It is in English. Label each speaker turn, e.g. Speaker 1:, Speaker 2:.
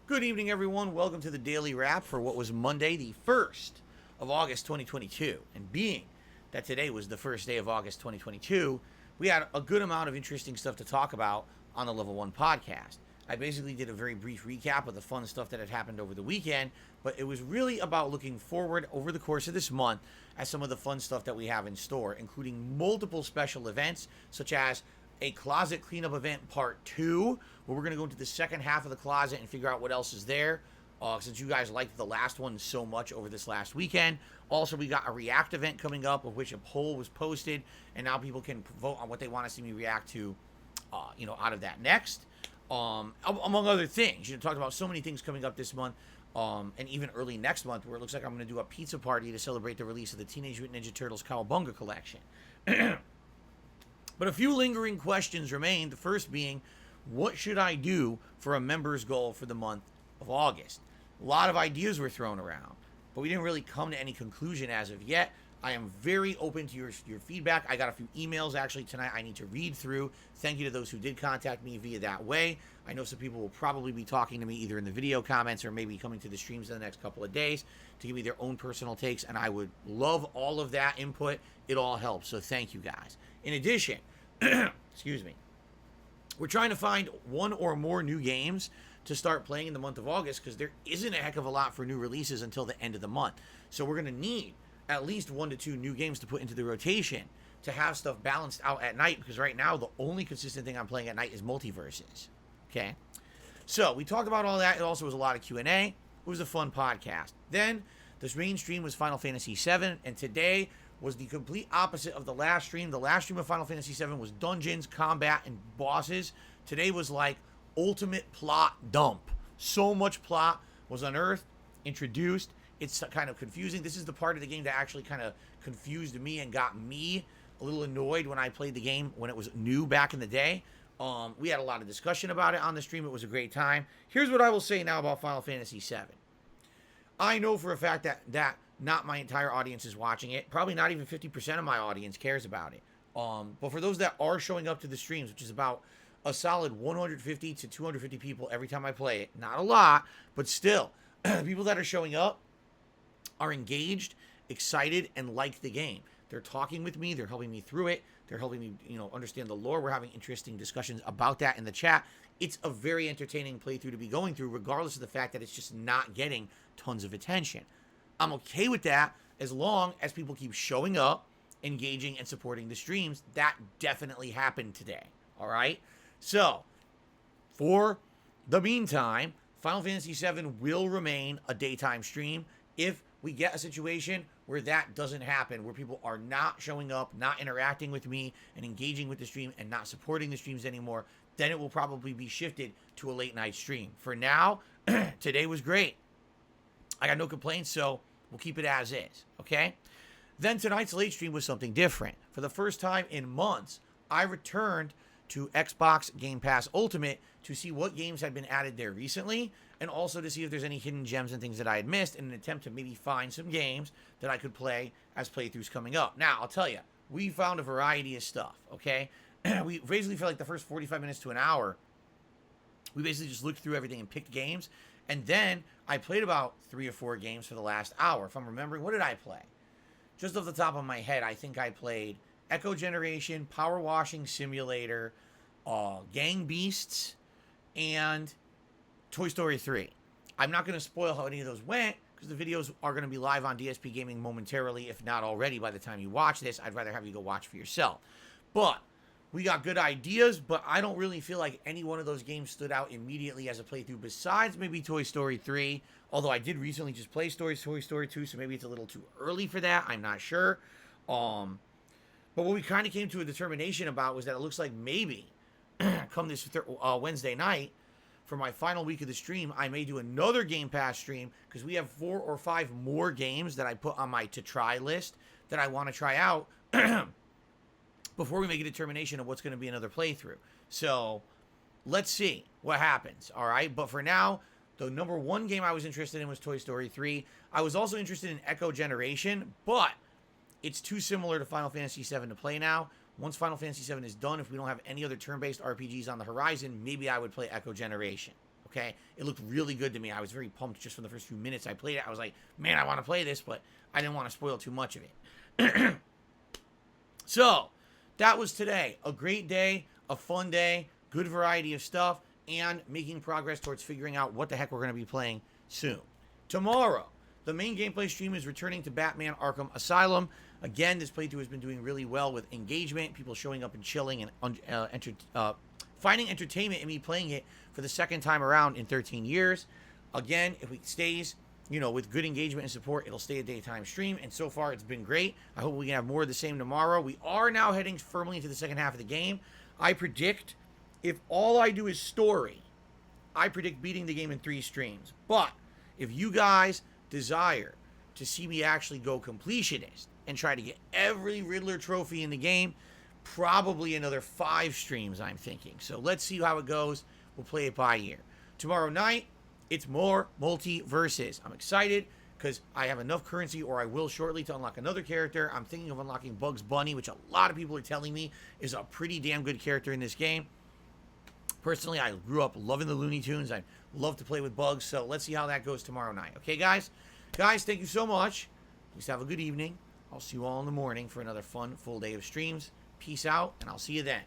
Speaker 1: Good evening, everyone. Welcome to the Daily Wrap for what was Monday, the 1st of August 2022. And being that today was the first day of August 2022, we had a good amount of interesting stuff to talk about on the Level 1 podcast. I basically did a very brief recap of the fun stuff that had happened over the weekend, but it was really about looking forward over the course of this month at some of the fun stuff that we have in store, including multiple special events, such as a closet cleanup event part 2, where we're going to go into the second half of the closet and figure out what else is there, since you guys liked the last one so much over this last weekend. Also, we got a react event coming up, of which a poll was posted, and now people can vote on what they want to see me react to, out of that next. Among other things, talked about so many things coming up this month, and even early next month, where it looks like I'm going to do a pizza party to celebrate the release of the Teenage Mutant Ninja Turtles Cowabunga collection. But a few lingering questions remain, the first being, what should I do for a members goal for the month of August? A lot of ideas were thrown around, but we didn't really come to any conclusion as of yet. I am very open to your feedback. I got a few emails actually tonight I need to read through. Thank you to those who did contact me via that way. I know some people will probably be talking to me either in the video comments or maybe coming to the streams in the next couple of days to give me their own personal takes, and I would love all of that input. It all helps, so thank you guys. In addition, excuse me, we're trying to find one or more new games to start playing in the month of August, because there isn't a heck of a lot for new releases until the end of the month. So we're going to need at least 1 to 2 new games to put into the rotation to have stuff balanced out at night, because right now the only consistent thing I'm playing at night is multiverses. Okay? So we talked about all that. It also was a lot of Q&A. It was a fun podcast. Then this main stream was Final Fantasy VII, and today was the complete opposite of the last stream. The last stream of Final Fantasy VII was dungeons, combat, and bosses. Today was like ultimate plot dump. So much plot was unearthed, introduced. It's kind of confusing. This is the part of the game that actually kind of confused me and got me a little annoyed when I played the game when it was new back in the day. We had a lot of discussion about it on the stream. It was a great time. Here's what I will say now about Final Fantasy VII. I know for a fact that not my entire audience is watching it. Probably not even 50% of my audience cares about it. But for those that are showing up to the streams, which is about a solid 150 to 250 people every time I play it, not a lot, but still, people that are showing up are engaged, excited, and like the game. They're talking with me. They're helping me through it. They're helping me, understand the lore. We're having interesting discussions about that in the chat. It's a very entertaining playthrough to be going through, regardless of the fact that it's just not getting tons of attention. I'm okay with that as long as people keep showing up, engaging, and supporting the streams. That definitely happened today. All right? So, for the meantime, Final Fantasy VII will remain a daytime stream. If we get a situation where that doesn't happen, where people are not showing up, not interacting with me, and engaging with the stream, and not supporting the streams anymore, then it will probably be shifted to a late night stream. For now, today was great. I got no complaints, so we'll keep it as is, okay? Then tonight's late stream was something different. For the first time in months, I returned to Xbox Game Pass Ultimate to see what games had been added there recently, and also to see if there's any hidden gems and things that I had missed in an attempt to maybe find some games that I could play as playthroughs coming up. Now, I'll tell you, we found a variety of stuff, okay? We basically felt like the first 45 minutes to an hour, we basically just looked through everything and picked games. And then I played about 3 or 4 games for the last hour. If I'm remembering, what did I play? Just off the top of my head, I think I played Echo Generation, Power Washing Simulator, Gang Beasts, and Toy Story 3. I'm not going to spoil how any of those went, because the videos are going to be live on DSPGaming momentarily, if not already by the time you watch this. I'd rather have you go watch for yourself. But we got good ideas, but I don't really feel like any one of those games stood out immediately as a playthrough, besides maybe Toy Story 3, although I did recently just play Toy Story 2, so maybe it's a little too early for that. I'm not sure. But what we kind of came to a determination about was that it looks like maybe come this Wednesday night, for my final week of the stream, I may do another Game Pass stream, because we have 4 or 5 more games that I put on my to-try list that I want to try out before we make a determination of what's going to be another playthrough. So, let's see what happens, all right? But for now, the number one game I was interested in was Toy Story 3. I was also interested in Echo Generation, but it's too similar to Final Fantasy VII to play now. Once Final Fantasy VII is done, if we don't have any other turn-based RPGs on the horizon, maybe I would play Echo Generation, okay? It looked really good to me. I was very pumped just from the first few minutes I played it. I was like, man, I want to play this, but I didn't want to spoil too much of it. So, that was today. A great day, a fun day, good variety of stuff, and making progress towards figuring out what the heck we're going to be playing soon. Tomorrow, the main gameplay stream is returning to Batman Arkham Asylum. Again, this playthrough has been doing really well with engagement, people showing up and chilling and finding entertainment in me playing it for the second time around in 13 years. Again, if it stays, with good engagement and support, it'll stay a daytime stream, and so far it's been great. I hope we can have more of the same tomorrow. We are now heading firmly into the second half of the game. I predict, if all I do is story, I predict beating the game in 3 streams. But if you guys desire to see me actually go completionist and try to get every Riddler trophy in the game, probably another 5 streams, I'm thinking. So let's see how it goes. We'll play it by ear. Tomorrow night, it's more multiverses. I'm excited because I have enough currency, or I will shortly, to unlock another character. I'm thinking of unlocking Bugs Bunny, which a lot of people are telling me is a pretty damn good character in this game. Personally, I grew up loving the Looney Tunes. I love to play with Bugs, so let's see how that goes tomorrow night. Okay, guys? Guys, thank you so much. Please have a good evening. I'll see you all in the morning for another fun, full day of streams. Peace out, and I'll see you then.